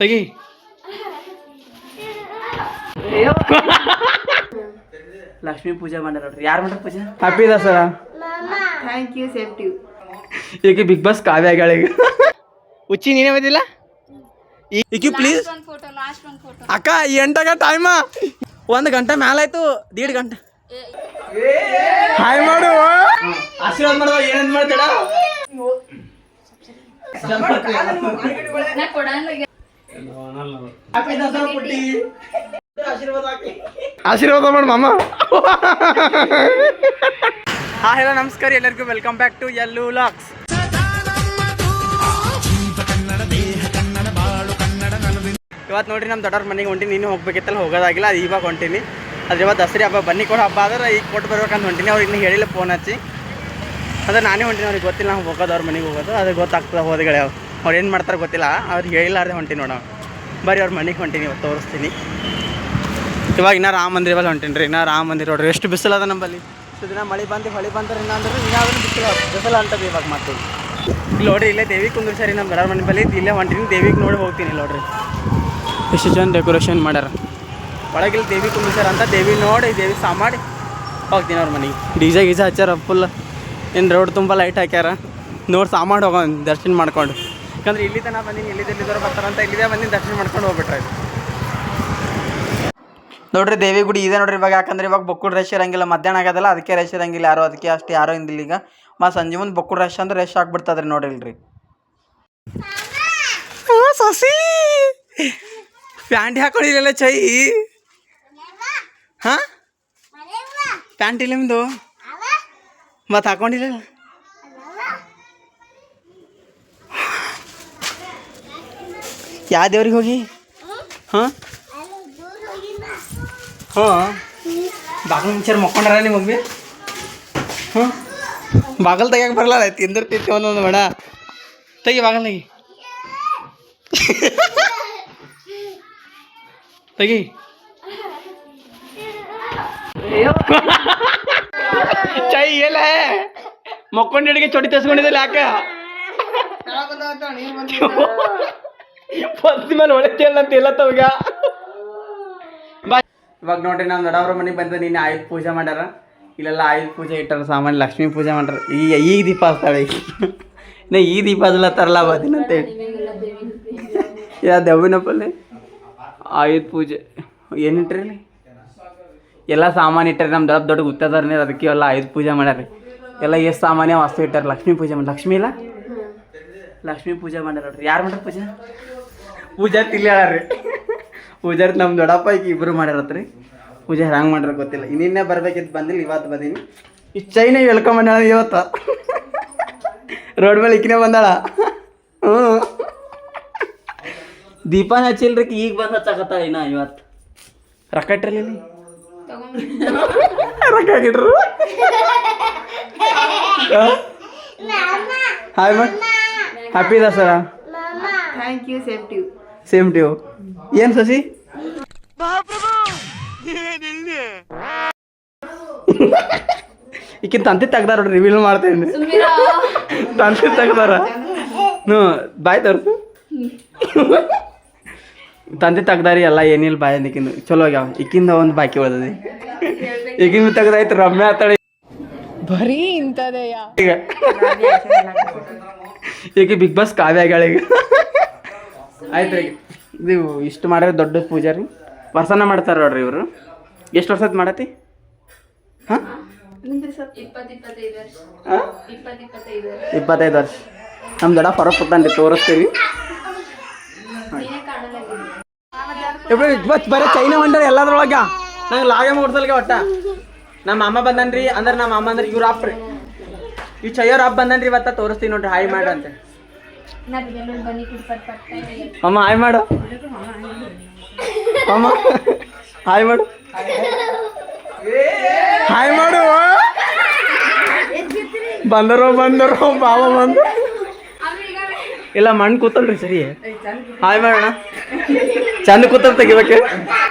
ತೆಗಿ ಲಕ್ಷ್ಮೀ ಪೂಜೆ ಮಾಡ್ಯಾರ ನೋಡ್ರಿ. ಯಾರು ಮಾಡ್ರ ಪೂಜೆ? Happy Dasara. Thank you, same to you. ಈಗ ಬಿಗ್ ಬಾಸ್ ಕಾವ್ಯ ಆಗ್ಯಾಳ ಈಗ. ಉಚ್ಚಿ ನೀನೇ ಬಂದಿಲ್ಲ ಈಕಿ ಪ್ಲೀಸ್ ಅಕ್ಕ. ಈ ಎಂಟಾಗ ಟೈಮ 1 ಗಂಟೆ ಮ್ಯಾಲಾಯ್ತು. 1.5 ಗಂಟೆ. ಹಾಯ್ ಮಾಡು. ಆಶೀರ್ವಾದ ಮಾಡುವ. ಏನಂತ ಮಾಡ್ತಾಳ? ಆಶೀರ್ವಾದ ಮಾಡು ಮಾಮ. ಹಾ ಹಲೋ ನಮಸ್ಕಾರ ಎಲ್ಲರಿಗೂ. Welcome back to Yallu vlogs. ಇವತ್ತು ನೋಡ್ರಿ ನಮ್ಮ ದೊಡ್ಡವ್ರ ಮನೆಗೆ ಹೊಂಟೀನಿ. ನೀನು ಹೋಗ್ಬೇಕಿತ್ತಲ್ಲ, ಹೋಗೋದಾಗಿಲ್ಲ. ಅದು ಇವಾಗ ಹೊಂಟೀನಿ. ಅದ್ರ ಇವತ್ತು ದಸರಾ ಹಬ್ಬ ಬನ್ನಿ ಕೊಡೋ ಹಬ್ಬ ಆದ್ರೆ ಈಗ ಕೊಟ್ಟು ಬರ್ಬೇಕಂತ ಹೊಂಟೀನಿ. ಅವ್ರಿಗೆ ಇನ್ನೂ ಹೇಳಿಲ್ಲ ಫೋನ್ ಹಚ್ಚಿ. ಅದೇ ನಾನೇ ಹೊಂಟೀನಿ. ಅವ್ರಿಗೆ ಗೊತ್ತಿಲ್ಲ ನಾವು ಹೋಗೋದು, ಅವ್ರ ಮನೆಗೆ ಹೋಗೋದು. ಅದು ಗೊತ್ತಾಗ್ತದೆ ಹೋದಗಳು ಯಾವ ಅವ್ರು ಏನು ಮಾಡ್ತಾರೆ ಗೊತ್ತಿಲ್ಲ. ಅವ್ರಿಗೆ ಹೇಳಿಲ್ಲಾರ್ದೆ ಹೊಂಟೀನಿ ನೋಡೋ. ಬರೀ ಅವ್ರ ಮನೆಗೆ ಹೊಂಟೀನಿ. ಇವತ್ತು ತೋರಿಸ್ತೀನಿ. ಇವಾಗ ಇನ್ನೂ ರಾಮ ಮಂದಿರ ಬಲ್ಲಿ ಹೊಂಟೀನಿ ರೀ. ಇನ್ನೂ ರಾಮ ಮಂದಿರ ನೋಡ್ರಿ ಎಷ್ಟು ಬಿಸಿಲದ ನಮ್ಮಲ್ಲಿ. ಇಷ್ಟು ದಿನ ಮಳೆ ಬಂದು ಹೊಳಿ ಬಂದ್ರೆ ಇನ್ನಂದ್ರೆ ಇನ್ನಾದ್ರೂ ಬಿಸಿಲು ಅಂತದೆ ಇವಾಗ. ಮತ್ತೆ ಇಲ್ಲಿ ನೋಡ್ರಿ, ಇಲ್ಲೇ ದೇವಿಗೆ ಕುಂದ್ರಿಸ್ಯಾರಿ ನಮ್ಮ ದೊಡ್ಡವ್ರ ಮನೆ ಬಲ್ಲಿ. ಇಲ್ಲೇ ಹೊಂಟೀನಿ. ದೇವಿಗೆ ನೋಡಿ ಹೋಗ್ತೀನಿ. ನೋಡ್ರಿ ಎಷ್ಟು ಜನ ಡೆಕೋರೇಷನ್ ಮಾಡ್ಯಾರ. ಒಳಗಿಲ್ಲಿ ದೇವಿ ಕುಂದ್ರಿಸ್ಯಾರ ಅಂತ. ದೇವಿ ನೋಡಿ ದೇವಿ ಸಾಮಾಡಿ ಹೋಗ್ತೀನಿ ಅವ್ರ ಮನೆಗೆ. ಡಿಜೆ ಗೀಜೆ ಹಚ್ಚಾರ ಫುಲ್. ಏನು ರೋಡ್ ತುಂಬ ಲೈಟ್ ಹಾಕ್ಯಾರ. ನೋಡಿ ಸಾಮಾಡಿ ಹೋಗೋ ದರ್ಶನ ಮಾಡ್ಕೊಂಡು. ಯಾಕಂದ್ರೆ ಇಲ್ಲಿ ತನಕ ಬಂದೀನಿ. ಇಲ್ಲಿದ್ದವ್ರು ಬರ್ತಾರಂತ ಇಲ್ಲಿದೆ ಬಂದಿನಿ. ದರ್ಶನ ಮಾಡ್ಕೊಂಡು ಹೋಗ್ಬಿಟ್ರೆ ನೋಡ್ರಿ ದೇವಿ ಗುಡಿ ಇದೆ ನೋಡ್ರಿ ಇವಾಗ. ಯಾಕಂದ್ರೆ ಇವಾಗ ಬೊಕ್ಕುಡ್ ರಶ್ ಇರಂಗಿಲ್ಲ. ಮಧ್ಯಾಹ್ನ ಆಗೋದಲ್ಲ, ಅದಕ್ಕೆ ರಶ್ ಇರಂಗಿಲ್ಲ. ಯಾರೋ ಅದಕ್ಕೆ ಅಷ್ಟು ಯಾರೋ ಇಂದಿಲ್ಲ ಈಗ. ಸಂಜೆ ಮುಂದೆ ಬೊಕ್ಕುಡ್ ರಶ್ ಅಂದ್ರೆ ರಶ್ ಆಗ್ಬಿಡ್ತದ್ರಿ ನೋಡ್ರಿ ಇಲ್ರಿ. ಸಸಿ ಪ್ಯಾಂಟ್ ಹಾಕೊಂಡಿಲ್ಲ ಚೈ. ಹಾಂ ಪ್ಯಾಂಟ್ ಇಲ್ಲ ನಿಮ್ಮದು ಮತ್ತೆ ಹಾಕೊಂಡಿಲ್ಲ. ಯಾವ ದೇವ್ರಿಗೆ ಹೋಗಿ? ಹಾಂ ಹಾಂ ಬಾಗಿಲು ಮುಂಚೆ ಮಕ್ಕೊಂಡ್ರ ನಿಮ್ಮ ಮಮ್ಮಿ? ಹಾಂ ಬಾಗಲ್ ತೆಗಿಯಕ್ಕೆ ಬರಲ್ಲ. ತಿಂದಿರ್ತಿತ್ತು ಒಂದೊಂದು ಬೇಡ. ತೆಗಿ ಬಾಗಲ್ ತೆಗಿ. ತೆಗಿ ಚೈ ಎಲ್ಲ ಮಕ್ಕೊಂಡಿಗೆ ಚೊಟ್ಟಿ ತಸ್ಕೊಂಡಿದ್ದಿಲ್ಲ. ಯಾಕೆ ಪತ್ತಿ ಮೇಲೆ ಒಳತೇಳ ಅಂತ ಎಲ್ಲ ತವಗ. ಇವಾಗ ನೋಡ್ರಿ ನಮ್ಮ ದೊಡ್ಡವ್ರ ಮನೆಗೆ ಬಂದ. ನಿನ್ನೆ ಆಯುಧ ಪೂಜೆ ಮಾಡ್ಯಾರ. ಇಲ್ಲೆಲ್ಲ ಆಯುಧ ಪೂಜೆ ಇಟ್ಟಾರ. ಸಾಮಾನ್ಯ ಲಕ್ಷ್ಮೀ ಪೂಜೆ ಮಾಡ್ಯಾರ. ಈಗ ದೀಪ ಹಚ್ತಾಳೆ. ಇನ್ನು ಈ ದೀಪ ಹಚ್ಚಲತ್ತಾರಲ್ಲ ಬದಿನ ಅಂತೇಳಿ. ಯಾ ದೆವ್ವಿನಪ್ಪಲ್ಲಿ ಆಯುಧ ಪೂಜೆ ಏನಿಟ್ರಿ ಇಲ್ಲಿ ಎಲ್ಲ ಸಾಮಾನು ಇಟ್ಟಾರೆ. ನಮ್ಮ ದೊಡ್ಡ ಗುತ್ತದಾರನೇ ಅದಕ್ಕೆ ಎಲ್ಲ ಆಯುಧ ಪೂಜೆ ಮಾಡ್ಯಾರ. ಎಲ್ಲ ಎಷ್ಟು ಸಾಮಾನ್ಯ ವಸ್ತು ಇಟ್ಟಾರೆ. ಲಕ್ಷ್ಮೀ ಪೂಜೆ ಮಾಡಿ. ಲಕ್ಷ್ಮಿ ಇಲ್ಲ ಲಕ್ಷ್ಮೀ ಪೂಜೆ ಮಾಡ್ಯಾರ ನೋಡ್ರಿ. ಯಾರು ಮಾಡ್ಯಾರ ಪೂಜೆ? ಪೂಜಾರಿ ತಿಲ್ಲಿ ಹೇಳ್ರಿ. ಪೂಜಾರಿ ನಮ್ಮ ದೊಡ್ಡಪ್ಪ ಈಗ ಇಬ್ಬರು ಮಾಡ್ಯಾರತ್ರಿ. ಪೂಜೆ ಹ್ಯಾಂಗೆ ಮಾಡ್ಯಾರ ಗೊತ್ತಿಲ್ಲ. ಇನ್ನಿನ್ನೇ ಬರ್ಬೇಕಿತ್ತು, ಬಂದಿಲ್ಲ. ಇವತ್ತು ಬಂದೀನಿ. ಇಷ್ಟು ಚೈನ ವೆಲ್ಕಮ್ ಮಾಡ್ಯಾಳ ಇವತ್ತು. ರೋಡ್ ಮೇಲೆ ಇಕ್ಕಿನೇ ಬಂದಾಳ. ಹ್ಞೂ ದೀಪಾನ ಹಚ್ಚಿಲ್ರಿ. ಈಗ ಬಂದು ಹಚ್ಚಾಕತ್ತ. ಇನ್ನ ಇವತ್ತು ರೊಕ್ಕ ಇಟ್ರಲ್ಲಿ ರೊಕ್ಕ ಹಾಕಿಟ್ರು. ಹಾಯ್ ಮಾಡಿ. Happy Dasara. Thank you, same to you. Same to you. ಏನು ಸಸಿ ಈಕಿನ ತಂತಿ ತೆಗ್ದಾರ ನೋಡ್ರಿ. ರಿವೀಲ್ ಮಾಡ್ತೇನೆ. ತಂತಿ ತೆಗ್ದಾರ. ಹ್ಞೂ ಬಾಯ್ ತೋರ್ಸು. ತಂದೆ ತೆಗ್ದಾರಿ ಎಲ್ಲ ಏನಿಲ್ಲ. ಬಾಯ್ ಅಂದಿಕಿಂದು ಚಲೋ ಆಗ್ಯಾವ. ಈಕಿಂದ ಒಂದು ಬಾಕಿ ಉಳ್ದದೆ. ಈಗಿನ ತೆಗ್ದಾಯ್ತು. ರಮ್ಯಾ ಆತಾಳೆ ಬರೀ ಇಂಥದೇ. ಈಗ ಈಗ ಬಿಗ್ ಬಾಸ್ ಕಾವ್ಯ ಆಗ್ಯಾಳ ಈಗ. ಆಯ್ತು ರೀ. ಇದು ಇಷ್ಟು ಮಾಡ್ಯಾರ ದೊಡ್ಡ ಪೂಜಾರಿ. ವರ್ಷನ ಮಾಡ್ತಾರೆ ನೋಡ್ರಿ ಇವರು. ಎಷ್ಟು ವರ್ಷದ ಮಾಡತಿ? ಹಾಂ 25 ವರ್ಷ. ನಮ್ಮ ದೊಡ್ಡ ಹೊರ ಕೊಟ್ಟಾನ್ರಿ. ತೋರಿಸ್ತೀವಿ. ಬರೀ ಚೈನಾ ಹೊಂಟಾರ ಎಲ್ಲದ್ರೊಳಗೆ. ನಂಗೆ ಲಾಗೆ ಮೂಡ್ಸಲ್ಗೆ ಒಟ್ಟ. ನಮ್ಮ ಅಮ್ಮ ಬಂದನ್ರಿ. ಅಂದ್ರೆ ನಮ್ಮ ಅಮ್ಮ ಅಂದ್ರೆ ಇವ್ರ ಅಪ್ಪ ರೀ. ಈ ಚೈಯವ್ರ ಅಪ್ಪ ಬಂದನ್ರಿ. ಇವತ್ತ ತೋರಿಸ್ತೀವಿ ನೋಡ್ರಿ. ಹಾಯ್ ಮಾಡು ಅಂತ. ಅಮ್ಮ ಹಾಯ್ ಮಾಡು. ಅಮ್ಮ ಹಾಯ್ ಮಾಡು. ಹಾಯ್ ಮಾಡು. ಬಂದರು ಬಾವ ಬಂದು ಇಲ್ಲ ಮಣ್ಣು ಕೂತಲ್ರಿ. ಸರಿ ಹಾಯ್ ಮಾಡೋಣ. ಚಂದ ಕೂತಲ್ ತೆಗಿಬೇಕೆ.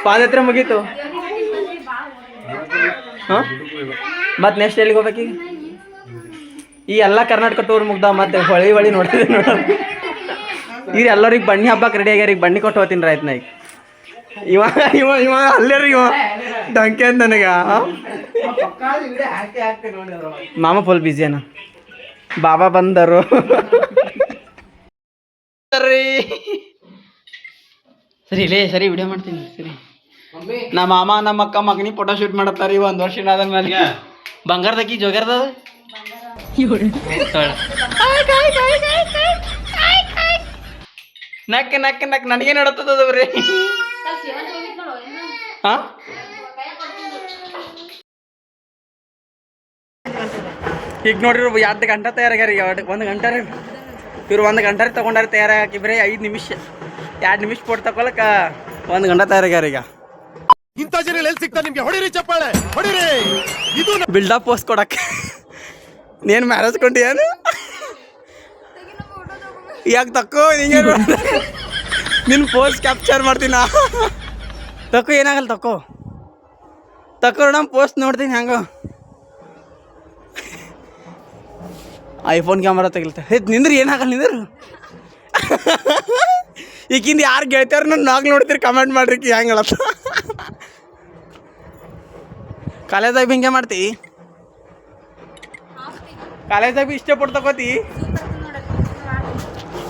ಪಾದಯಾತ್ರೆ ಮುಗೀತು. ಹಾಂ ಮತ್ತೆ ನೆಕ್ಸ್ಟ್ ಎಲ್ಲಿಗೆ ಹೋಗ್ಬೇಕೀಗ? ಈ ಎಲ್ಲ ಕರ್ನಾಟಕ ಟೂರ್ ಮುಗ್ದ. ಮತ್ತೆ ಹೊಳಿ ನೋಡ್ತಿದ್ದೆ ನೋಡ. ಈಗ ಎಲ್ಲರಿಗೆ ಬಣ್ಣಿ ಹಬ್ಬಕ್ಕೆ ರೆಡಿ ಆಗ್ಯಾರ. ಈಗ ಬಣ್ಣಿ ಕೊಟ್ಟು ಹೋಗ್ತೀನಿ ಆಯ್ತು ನಾ ಈಗ. ಇವ ಇವ ಇವ ಅಲ್ಲೇ ರೀ ಇವ ಡಂಕೆ ಅಂತ ನನಗ. ಮಾಮ ಫುಲ್ ಬಿಸಿ ಅಣ್ಣ. ಬಾಬಾ ಬಂದರು ಸರಿ ಲೇ ಸರಿ ವಿಡಿಯೋ ಮಾಡ್ತೀನಿ ಸರಿ. ನಮ್ಮ ಮಾಮ ನಮ್ಮ ಅಕ್ಕ ಮಗನಿ ಫೋಟೋ ಶೂಟ್ ಮಾಡತ್ತಾರ. ಇವ 1 ವರ್ಷ ಆದ ಮೇಲೆ ಬಂಗಾರದಕ್ಕಿ ಜೋಗ್ಯಾರದ ನಕ್ ನಕ್ ನಕ್ ನನಗೆ ನೋಡತ್ತದ ಬರೀ. ಹಾ ಈಗ ನೋಡ್ರಿ 2 ಗಂಟೆ ತಯಾರಾಗ್ಯಾರ. ಈಗ 1 ಗಂಟೆ ರೀ ಇವ್ರು 1 ಗಂಟೆ ತೊಗೊಂಡಾರ ತಯಾರಾಗಿ. ಬರೀ 5 ನಿಮಿಷ 2 ನಿಮಿಷ ಫೋಟೋ ತಗೊಳಕ 1 ಗಂಟೆ ತಯಾರಾಗ್ಯಾರ. ಈಗ ಇಂಥ ಜನ ಎಲ್ಲಿ ಸಿಗ್ತಾರೆ ನಿಮ್ಗೆ? ಹೊಡಿರಿ ಚಪ್ಪಾಳೆ ಹೊಡಿರಿ. ಇದು ಬಿಲ್ಡಪ್ ಪೋಸ್ಟ್ ಕೊಡಕ್ಕೆ ನೀನು ಮ್ಯಾರೇಜ್ ಕೊಂಡಿ ಏನು ಯಾಕೆ ತಕ್ಕೋ ನಿಂಗೆ ನಿನ್ನ ಪೋಸ್ಟ್ ಕ್ಯಾಪ್ಚರ್ ಮಾಡ್ತೀನ. ತಕ್ಕೋ ಏನಾಗಲ್ಲ ತಕ್ಕೋ ನೋಡಮ್ ಪೋಸ್ಟ್ ನೋಡ್ತೀನಿ ಹೆಂಗೋ. ಐಫೋನ್ ಕ್ಯಾಮ್ರಾ ತೆಗಿಲ್ತ ನಿಂದ್ರಿ ಏನಾಗಲ್ಲ ನಿಂದ್ರು. ಈಗಿಂದ ಯಾರು ಗೆಳ್ತಾರ ನಾಗ ನೋಡ್ತೀರಿ ಕಮೆಂಟ್ ಮಾಡ್ರಿ ಹೆಂಗೆ ಹೇಳತ್ತ. ಕಾಲೇಜ್ದಾಗ ಹಿಂಗೆ ಮಾಡ್ತಿ? ಕಾಲೇಜ್ದಾಗ ಭೀ ಇಷ್ಟೇ ಪಟ್ಟು ತಗೋತಿ?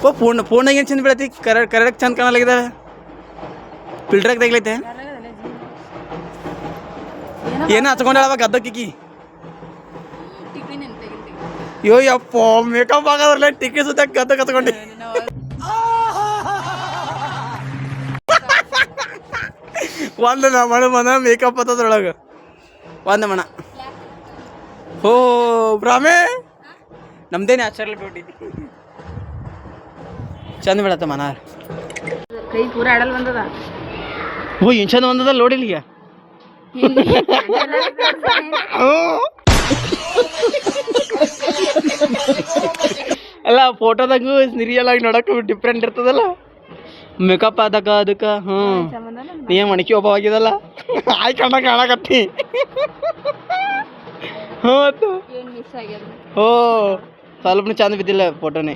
ಓ ಫೋನಾಗ ಏನು ಚಂದ ಬೀಳತಿ? ಕರೆಕ್ಟ್ ಚಂದ ಕಾಣಲಾಗಿದೆ. ಫಿಲ್ಟ್ರಾಗ ತೆಗ್ಲೈತೆ ಏನು ಹಚ್ಕೊಂಡು ಹೇಳವಾಗ ಗದ್ದಕ್ಕಿಕ್ಕಿ. ಅಯ್ಯೋ ಯಪ್ಪ ಮೇಕಪ್ ಆಗೋದ್ರಲ್ಲ ಟಿಕ್ಕಿ ಸುತ್ತ ಗದ್ದ ಕತ್ಕೊಂಡು ಒಂದು ಮಣ ಮನ ಮೇಕಪ್ ಹತ್ತದ್ರೊಳಗೆ ಒಂದು ಮಣ. ಓ ಬ್ರಾಹ್ಮೆ ನಮ್ದೇ ನ್ಯಾಚುರಲ್ ಬ್ಯೂಟಿ ಚಂದ ಬೀಳತ್ತ ಮನ. ಕೈ ಪೂರ ಆಡಲ್ ಬಂದದ. ಓ ಏನು ಚಂದ ಬಂದದ ನೋಡಿಲ್ಲ ಈಗ. ಅಲ್ಲ ಫೋಟೋದಾಗೂ ರಿಯಲ್ ಆಗಿ ನೋಡಕ್ಕೆ ಡಿಫ್ರೆಂಟ್ ಇರ್ತದಲ್ಲ ಮೇಕಪ್ ಆದಾಗ ಅದಕ್ಕೆ. ನೀ ಮಣಿಕೆ ಒಬ್ಬ ಆಗಿದಲ್ಲ ಆಯ್ ಕಾಣಕತ್ತಿ. ಹೌದು ಓ ಸ್ವಲ್ಪ ಚಂದ ಬಿದ್ದಿಲ್ಲ ಫೋಟೋನೇ.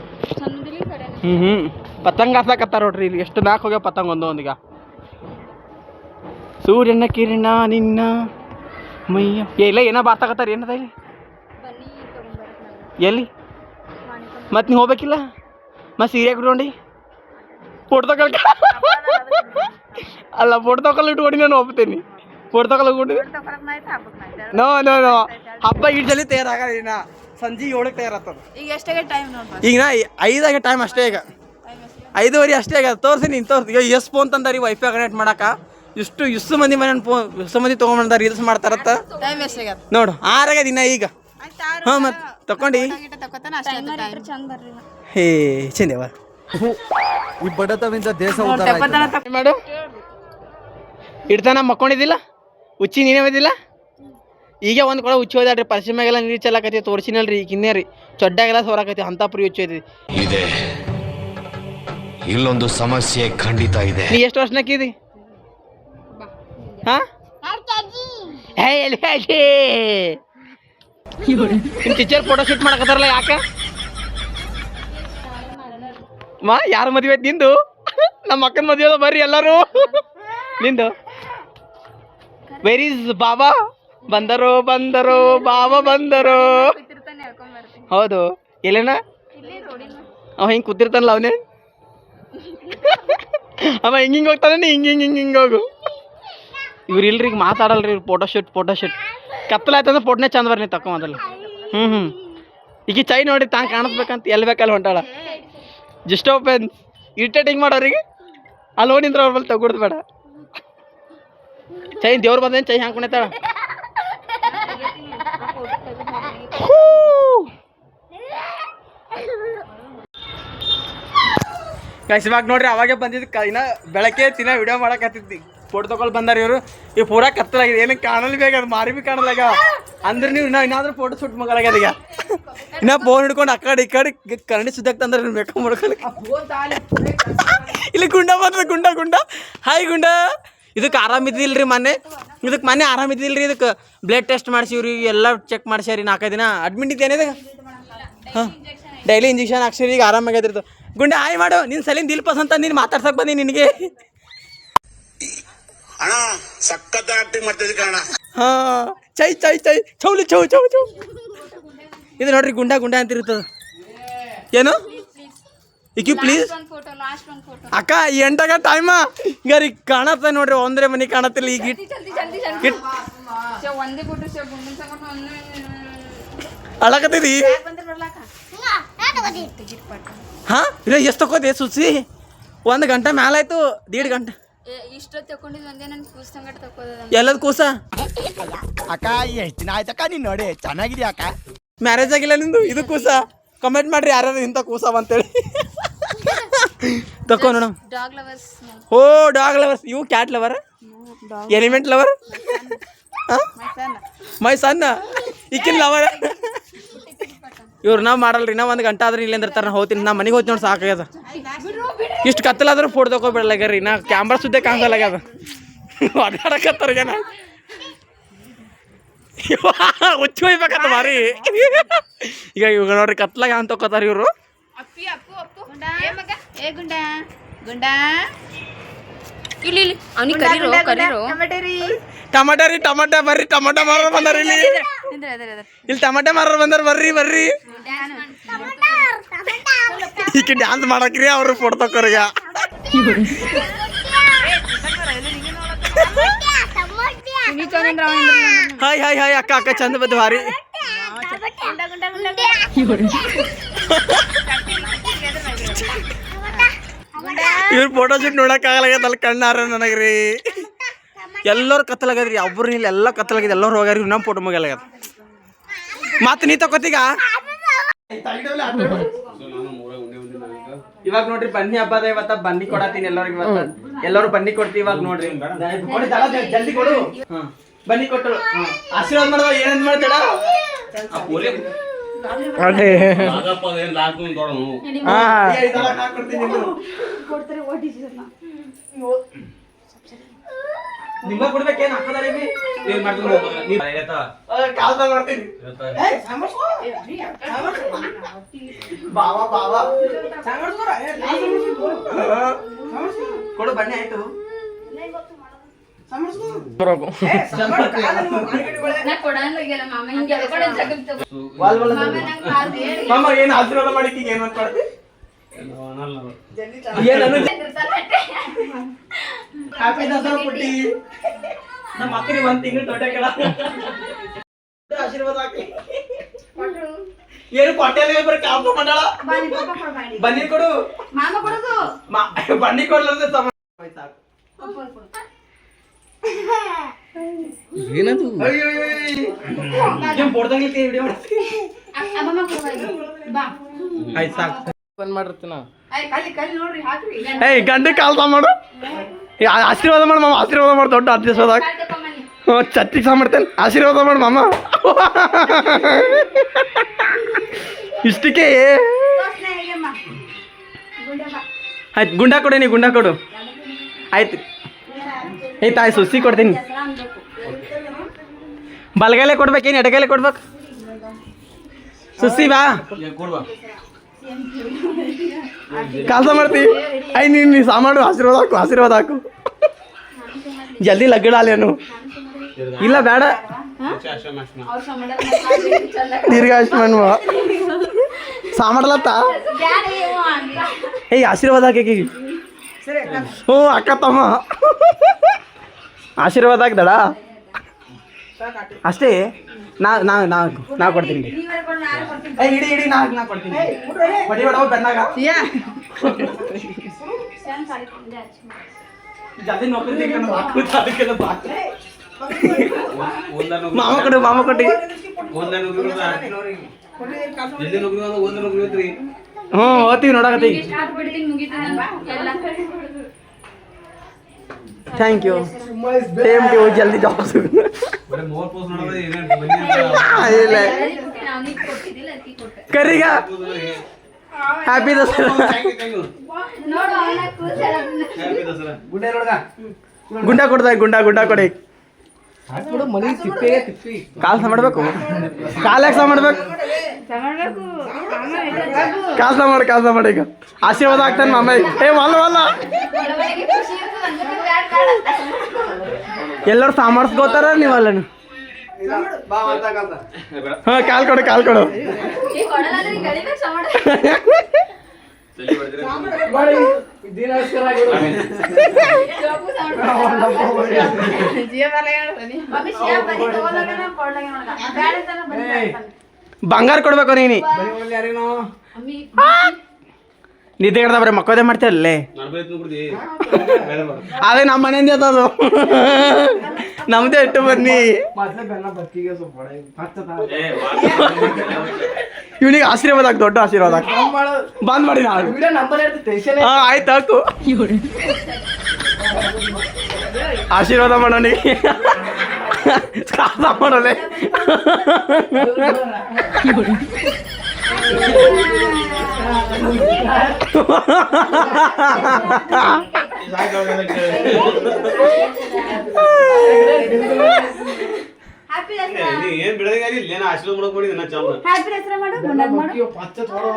ಪತಂಗ ಹಾಕ್ತಾರ ನೋಡ್ರಿ ಇಲ್ಲಿ ಎಷ್ಟು ಮ್ಯಾಕ್ ಹೋಗ್ಯಾವ ಪತಂಗ ಒಂದೊಂದೀಗ. ಸೂರ್ಯನ ಕಿರಣ ನಿನ್ನ ಮೈಯ ಎಲ್ಲ ಏನೋ ಬಾತಾಕತ್ತಾರ ಏನದ ಇಲ್ಲಿ ಎಲ್ಲಿ ಮತ್ತೆ ನೀವು ಹೋಗ್ಬೇಕಿಲ್ಲ ಮತ್ತೆ ಸೀರೆ ಇಟ್ಕೊಂಡು ಫೋಟೋ ತಗೊಳಕ ಅಲ್ಲ ಫೋಟೋ ತಗೊಳ್ಳಿ ಇಟ್ಕೊಂಡು ನಾನು ಹೋಗ್ತೀನಿ. ಫೋಟೋ ತಗೊಳ್ಳಿ ನೋ ನೋ ನೋ ಹಬ್ಬ ಇಟ್ಟು ಜಲ್ದಿ ತಯಾರಾಗಲ್ಲ. ಇನ್ನ ಸಂಜೆ 7ಕ್ಕೆ ತಯಾರಾಗ್ತದೆ. ಈಗ ಎಷ್ಟಾಗ ಟೈಮ್ ನೋಡ್ಬಾರ್ದು. ಈಗ ನಾ 5 ಟೈಮ್ ಅಷ್ಟೇ. ಈಗ 5:30 ಅಷ್ಟೇ ಈಗ ತೋರಿಸಿ ನೀನು ತೋರಿಸಿ. ಈಗ ಎಷ್ಟು ಫೋನ್ ತಂದಾರಿ ವೈಫೈ ಕನೆಕ್ಟ್ ಮಾಡಕ್ಕೆ. ಇಷ್ಟು ಮಂದಿ ಮನೆ ಫೋನ್ ಎಷ್ಟು ಮಂದಿ ತೊಗೊಂಡ್ಬಂದ ರೀಲ್ಸ್ ಮಾಡ್ತಾರತ್ತ ಟೈಮ್ ವೇಸ್ಟ್ ಆಗ್ಯದ ನೋಡು. 6 ದಿನ ಈಗ ಹಾಂ ಮತ್ತೆ ತಗೊಂಡು ಹೇ ಚಂದೇವ ಈ ಬಡತವಿಂದ ದೇಶ ಮಾಡು ಇಡ್ತಾನ ಮಕ್ಕೊಂಡಿದ್ದಿಲ್ಲ ಹುಚ್ಚಿ ನೀನೇ ಓದಿಲ್ಲ. ಈಗ ಒಂದು ಕೊಡ ಹುಚ್ಚಿ ಹೋದಾಡ್ರಿ ಪಶ್ಚಿಮ ಮ್ಯಾಗೆಲ್ಲ ನೀರು ಚೆಲ್ಲಕತ್ತಿ ತೋರಿಸಿನಲ್ರಿ. ಈಗ ಇನ್ನೇ ರೀ ಚೊಡ್ಡಾಗೆಲ್ಲ ಸೋರಾಕತ್ತಿ ಅಂತ ಪುರಿ ಹುಚ್ಚಿ ಹೋಯ್ತಿದ್ವಿ. ಇದೆ ಇಲ್ಲೊಂದು ಸಮಸ್ಯೆ ಖಂಡಿತ ಇದೆ. ನೀ ಎಷ್ಟು ವರ್ಷನಕ್ಕಿದಿ? ಹಾಂ ನಿಮ್ಮ ಟೀಚರ್ ಫೋಟೋ ಶೂಟ್ ಮಾಡಕತ್ತಾರಲ್ಲ ಯಾಕೆ? ಮಾ ಯಾರ ಮದುವೆ ಐತಿ ನಿಂದು? ನಮ್ಮ ಅಕ್ಕನ ಮದುವೆ ಅದ ಬರ್ರಿ ಎಲ್ಲರೂ. ನಿಂದು ವೆರ್ ಈಸ್ ಬಾಬಾ ಬಂದರು ಬಾಬಾ ಬಂದರು. ಹೌದು ಎಲ್ಲೇನ ಅವ ಹಿಂಗೆ ಕೂತಿರ್ತಾನಲ್ಲ ಅವನೇ ಅವ ಹಿಂಗೆ ಹೋಗ್ತಾನೆ ನೀ ಹಿಂಗೆ ಹೋಗು. ಇವ್ರು ಇಲ್ರಿ ಈಗ ಮಾತಾಡಲ್ರಿ ಇವ್ರು. ಫೋಟೋ ಶೂಟ್ ಕತ್ತಲಾಯ್ತಂದ್ರೆ ಫೋಟೋನೇ ಚಂದ ಬರ್ರಿ ತಕೊಂಬದಲ್ಲ. ಈಗ ಚೈ ನೋಡಿ ತಾಂಗೆ ಕಾಣಿಸ್ಬೇಕಂತ ಎಲ್ಲಿ ಬೇಕಲ್ಲಿ ಹೊಂಟಾಳ. ಜಸ್ಟ್ ಓಪನ್ ಇರಿಟೇಟಿಂಗ್ ಮಾಡೋರಿಗೆ ಅಲ್ಲಿ ಹೋಗಿಂದ್ರೆ ಅವ್ರ ಬಲ್ಲಿ ತಗೊಡ್ದು ಬೇಡ. ಚೈ ದೇವ್ರು ಬಂದೇನು ಚೈ ಹ್ಯಾಂಗೆ ಕುಣಿತಾಳ. ಇವಾಗ ನೋಡ್ರಿ ಅವಾಗೆ ಬಂದಿದ್ದು ಇನ್ನ ಬೆಳಗ್ಗೆ ವಿಡಿಯೋ ಮಾಡಕತ್ತಿದ್ದಿ. ಫೋಟೋ ತಗೊಳ್ಳಿ ಬಂದಾರ ಇವರು. ಈಗ ಪೂರಾ ಕತ್ತಲಾಗಿದೆ ಏನಕ್ಕೆ ಕಾಣಲ್ ಬೇಗ ಅದು ಮಾರಿ ಭೀ ಕಾಣಲಾಗ ಅಂದ್ರೆ ನೀವು ಏನಾದ್ರೂ ಫೋಟೋ ಶೂಟ್ ಮಗಲಾಗ್ಯದ. ಈಗ ಇನ್ನ ಫೋನ್ ಹಿಡ್ಕೊಂಡು ಆ ಕಡೆ ಈ ಕಡೆ ಕನ್ನಡಿ ಸುದ್ದಾಕ್ತಂದ್ರೆ ಮೇಕಪ್ ಮಾಡ್ಕೊಳಕ್ಕೆ. ಇಲ್ಲಿ ಗುಂಡ ಬಂದ್ರೆ ಗುಂಡ ಹಾಯ್ ಗುಂಡ. ಇದಕ್ಕೆ ಆರಾಮಿದ್ದಿಲ್ರಿ ಇದಕ್ಕೆ ಮೊನ್ನೆ ಆರಾಮಿದ್ದಿಲ್ರಿ. ಇದಕ್ಕೆ ಬ್ಲಡ್ ಟೆಸ್ಟ್ ಮಾಡಿಸಿವ್ರಿ ಎಲ್ಲ ಚೆಕ್ ಮಾಡ್ಸ್ಯಾರಿ. 4-5 ದಿನ ಅಡ್ಮಿಟ್ ಇದ್ದೇನೆ ಇದಕ್ಕೆ. ಹಾಂ ಡೈಲಿ ಇಂಜೆಕ್ಷನ್ ಹಾಕ್ಸಿರಿ. ಈಗ ಆರಾಮಾಗ್ಯದಿರ್ತು. ಗುಂಡ ಹಾಯ್ ಮಾಡು. ನಿನ್ ಸಲಿಂದ ದಿಲ್ ಪಸಂತ ನೀನು ಮಾತಾಡ್ಸಕ್ ಬಂದಿ ನಿನಗೆ. ಅಣ್ಣ ಸಖತ್ ಆಕ್ಟಿಂಗ್ ಮಾಡ್ತಿದ್ದೆ ಕಣ. ಹಾ ಚೈ ಚೈ ಚೈ ಚೌಲಿ ಚೌ ಚೌ ಚೌ. ಇದು ನೋಡ್ರಿ ಗುಂಡ ಗುಂಡ ಅಂತ ಇರ್ತದ. ಏನು ಇಕ್ಕಿ ಪ್ಲೀಸ್ ಅಕ್ಕ ಈ ಎಂಟಾಗ ಟೈಮ ಈಗ ರೀ ಕಾಣತ್ತ ನೋಡ್ರಿ. ಒಂದ್ರೆ ಮನಿ ಕಾಣತ್ತಿಲ್ಲ ಈಗ. ಅಳಕತ್ತೀರಿ ಹಾ ಇಲ್ಲ ಎಷ್ಟು ತಕೋದೆ ಸುಸಿ? 1 ಗಂಟೆ ಮ್ಯಾಲ ಆಯ್ತು. 1.5 ಗಂಟೆ ಎಲ್ಲದ ಕೂಸ ಅಕ್ಕ ಎಷ್ಟು ದಿನ ಆಯ್ತಕ್ಕ ನೀನ್ ನೋಡಿ ಚೆನ್ನಾಗಿದ್ಯಾ ಅಕ್ಕ. ಮ್ಯಾರೇಜ್ ಆಗಿಲ್ಲ ನಿಂದು? ಇದು ಕೂಸ ಕಮೆಂಟ್ ಮಾಡ್ರಿ ಯಾರು ಇಂಥ ಕೂಸ ಅಂತೇಳಿ. ತಕೋ ನೋಡ. ಓ ಡಾಗ್ ಲವರ್ಸ್. ಇವು ಕ್ಯಾಟ್ ಲವರ್, ಎಲಿಮೆಂಟ್ ಲವರ್, ಮೈ ಸಣ್ಣ ಈಕಿನ ಲವರ್. ಇವ್ರು ನಾವು ಮಾಡಲ್ರಿ. ನಾವು 1 ಗಂಟೆ ಆದ್ರೆ ಇಲ್ಲಿ ಅಂದಿರ್ತಾರೆ. ನಾ ಹೋಗ್ತೀನಿ. ನಾ ಮನೆಗೆ ಹೋಗ್ತೀನಿ ನೋಡಿ ಸಾಕಾಗ್ಯದ. ಇಷ್ಟು ಕತ್ತಲಾದ್ರೂ ಫೋಟೋ ತಗೋಬಿಡಲಾಗ್ಯಾರ. ನಾ ಕ್ಯಾಮ್ರಾ ಸುದ್ದೇ ಕಾಣಿಸಲಾಗ್ಯದ. ಅಡ್ಡಾಡಕತ್ತಾರ ನಾ ಹುಚ್ಚು ಹೋಯ್ಬೇಕಂತ ಮಾರಿ. ಈಗ ಇವಾಗ ನೋಡ್ರಿ ಕತ್ಲಾಗ ಅಂತ ತಗೋತಾರ ಇವರು. ಟಮಾಟ ರೀ ಟಮಾಟ ಬರ್ರಿ. ಟಮಾಟ ಮಾರೋರು ಬಂದಾರ ಇಲ್ಲಿ. ಇಲ್ಲಿ ಟಮಾಟ ಮಾರೋರು ಬಂದಾರ. ಬರ್ರಿ ಬರ್ರಿ. ಈಗ ಡ್ಯಾನ್ಸ್ ಮಾಡಕ್ರಿ ಅವ್ರು ಫೋಟೋ ತಕೋರಿಗ. ಹಾಯ್ ಹಾಯ್ ಹಾಯ್ ಅಕ್ಕ ಅಕ್ಕ ಚಂದ ಬದ್ದು ಭಾರಿ. ಇವ್ರ ಫೋಟೋ ಶೂಟ್ ನೋಡಕ್ ಆಗಲಾಗ್ಯದ. ಅಲ್ಲಿ ಕಣ್ಣಾರ ನನಗ್ರಿ. ಎಲ್ಲರೂ ಕತ್ತಲಾಗ್ಯದ್ರಿ. ಒಬ್ರು ಇಲ್ಲಿ ಎಲ್ಲ ಕತ್ತಲಾಗ್ಯದ. ಎಲ್ಲರೂ ಹೋಗ್ಯಾರ. ನಮ್ಮ ಫೋಟೋ ಮುಗಿಯಲಾಗ್ಯದ. ಮತ್ತೆ ನೀ ತಗೋತೀಗ. ಇವಾಗ ನೋಡ್ರಿ ಬನ್ನಿ ಹಬ್ಬದ. ಇವತ್ತ ಬನ್ನಿ ಕೊಡತ್ತೀನಿ ಎಲ್ಲರಿಗೂ. ಇವತ್ತ ಎಲ್ಲರೂ ಬನ್ನಿ ಕೊಡ್ತೀವಿ. ಇವಾಗ ನೋಡ್ರಿ ಜಲ್ದಿ ಕೊಡು. ಬನ್ನಿ ಕೊಟ್ಟರು ಆಶೀರ್ವಾದ ಮಾಡುವ. ಏನಂತ ಮಾಡ್ತಾಳ ನಿಮ್ಮ ಕೊಡ್ಬೇಕೇನು ಹಾಕದಾರೆ ಮಾಡ್ತೀನಿ. ಬಾವಾ ಬಾವಾ ಕೊಡು. ಬನ್ನಿ ಆಯ್ತು. ಮಾಮ ಏನು ಆಶೀರ್ವಾದ ಮಾಡಿಕ್ಕೆ ಏನು ಅಂತ ಮಾಡ್ತಿ? ಹ್ಯಾಪಿ ದಸರಾ ಪುಟ್ಟಿ. ನಮ್ಮ ಮಕ್ಕಳಿಗೆ 1 ತಿಂಗಳು ದೊಡ್ಡ ಕೆಳ ಆಶೀರ್ವಾದ ಹಾಕಿ. ಏನು ಕೊಟ್ಟೆಲ್ಲ ಬರೀ ಕಾಪ ಮಾಡಾಳ. ಬನ್ನಿ ಕೊಡು. ಬನ್ನಿ ಕೊಡ್ಲಾರ್ದೆ ಏನದು? ಗಂಡ ಕಾಲ್ ಮಾಡು. ಆಶೀರ್ವಾದ ಮಾಡು ಮಾಮ. ಆಶೀರ್ವಾದ ಮಾಡು. ದೊಡ್ಡ ಆಶೀರ್ವಾದ ಚತ್ತಿಗೆ ಸಹ ಮಾಡ್ತೇನೆ. ಆಶೀರ್ವಾದ ಮಾಡು ಮಾಮ. ಇಷ್ಟಕ್ಕೆ ಆಯ್ತು. ಗುಂಡ ಕೊಡು. ನೀ ಗುಂಡ ಕೊಡು. ಆಯ್ತು ಆಯ್ತು ಆಯ್ತು. ಸುಸಿ ಕೊಡ್ತೀನಿ. ಬಲಗೈಲೆ ಕೊಡ್ಬೇಕೇನು ಎಡಗೈಲೆ ಕೊಡ್ಬೇಕು? ಸುಸಿ ಬಾ. ಕಾಲ್ಸ ಮಾಡ್ತೀವಿ. ಐ ನೀನು ಸಾಮಾನು ಆಶೀರ್ವಾದ ಹಾಕು. ಆಶೀರ್ವಾದ ಹಾಕು. ಜಲ್ದಿ ಲಗ್ಗಡಾಲೇನು ಇಲ್ಲ ಬೇಡ. ದೀರ್ಘಾಯುಷ್ಮಾನ್ ಸಾಮಾಡ್ಲತ್ತ. ಏಯ್ ಆಶೀರ್ವಾದ ಹಾಕಿ. ಹ್ಞೂ ಅಕ್ಕ ತಮ್ಮ ಆಶೀರ್ವಾದ ಹಾಕ್ದಡ ಅಷ್ಟೇ. ನಾ ಕೊಡ್ತೀನಿ. ಇಡಿ ಇಡಿ ನಾ ಕೊಡ್ತೀನಿ. ಬಡಿ ಬಡವ ಬೆನ್ನಾಗ ಜಲ್ದಿ ನೌಕರಿ ಮಾಮ ಕೊಡು. ಮಾಮ ಕೊಟ್ಟಿ. ಹ್ಞೂ ಓದ್ತೀವಿ ನೋಡಕತ್ತೀವಿ. Thank you. Same to. ಜಲ್ದಿ ಜಾಬ್ ಇಲ್ಲ ಕರೀಗ. ಹ್ಯಾಪಿ ದಸರಾ. ಗುಂಡ ಕೊಡ್ತಾ. ಗುಂಡ ಕೊಡಿ. ಕಾಲ್ ಸಹ ಮಾಡ್ಬೇಕು. ಕಾಲ್ ಯಾಕೆ ಸಹ ಮಾಡ್ಬೇಕು? ಕಾಸ ಮಾಡಿ ಈಗ ಆಶೀರ್ವಾದ ಆಗ್ತಾನೆ ಮಾಮ ಈಗ. ಏ ವಲ್ಲ ಎಲ್ಲರೂ ಸಾಮರ್ಸ್ಕೋತಾರ ನೀವಲ್ಲ ಹಾ ಕಾಲ್ ಕೊಡು ಬಂಗಾರ ಕೊಡ್ಬೇಕು ನೀನಿ ನಿದ್ದೆ ಹಿಡ್ದ ಬರೀ ಮಕ್ಕೋದೆ ಮಾಡ್ತೀವಲ್ಲೇ ಅದೇ ನಮ್ಮ ಮನೆಯಿಂದ ಅದು ನಮ್ದೇ ಇಟ್ಟು ಬನ್ನಿ ಇವನಿಗೆ ಆಶೀರ್ವಾದ ಆಗ ದೊಡ್ಡ ಆಶೀರ್ವಾದ ಬಂದ್ ಮಾಡಿ ಹಾ ಆಯ್ತು ಹಾಕು ಆಶೀರ್ವಾದ ಮಾಡೋನಿಗೆ ಕಾಸ ಮಾಡೋಲೆ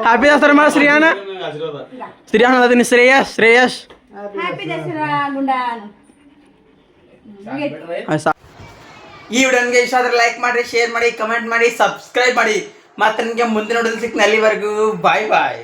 ಹ್ಯಾಪಿ ದಸರಾ ಮಾಡು ಶ್ರೀಯಾಣ ಅದನ್ನ ಶ್ರೇಯಸ್ ಈ ವಿಡಿಯೋ ನಿಮಗೆ ಇಷ್ಟ ಆದ್ರೆ ಲೈಕ್ ಮಾಡಿ, ಶೇರ್ ಮಾಡಿ, ಕಮೆಂಟ್ ಮಾಡಿ, ಸಬ್ಸ್ಕ್ರೈಬ್ ಮಾಡಿ. ಮತ್ತೆ ನನಗೆ ಮುಂದಿನ ವಿಡಿಯೋದಲ್ಲಿ ಸಿಗ್ತೀನಿ. ಅಲ್ಲಿವರೆಗೂ ಬಾಯ್ ಬಾಯ್.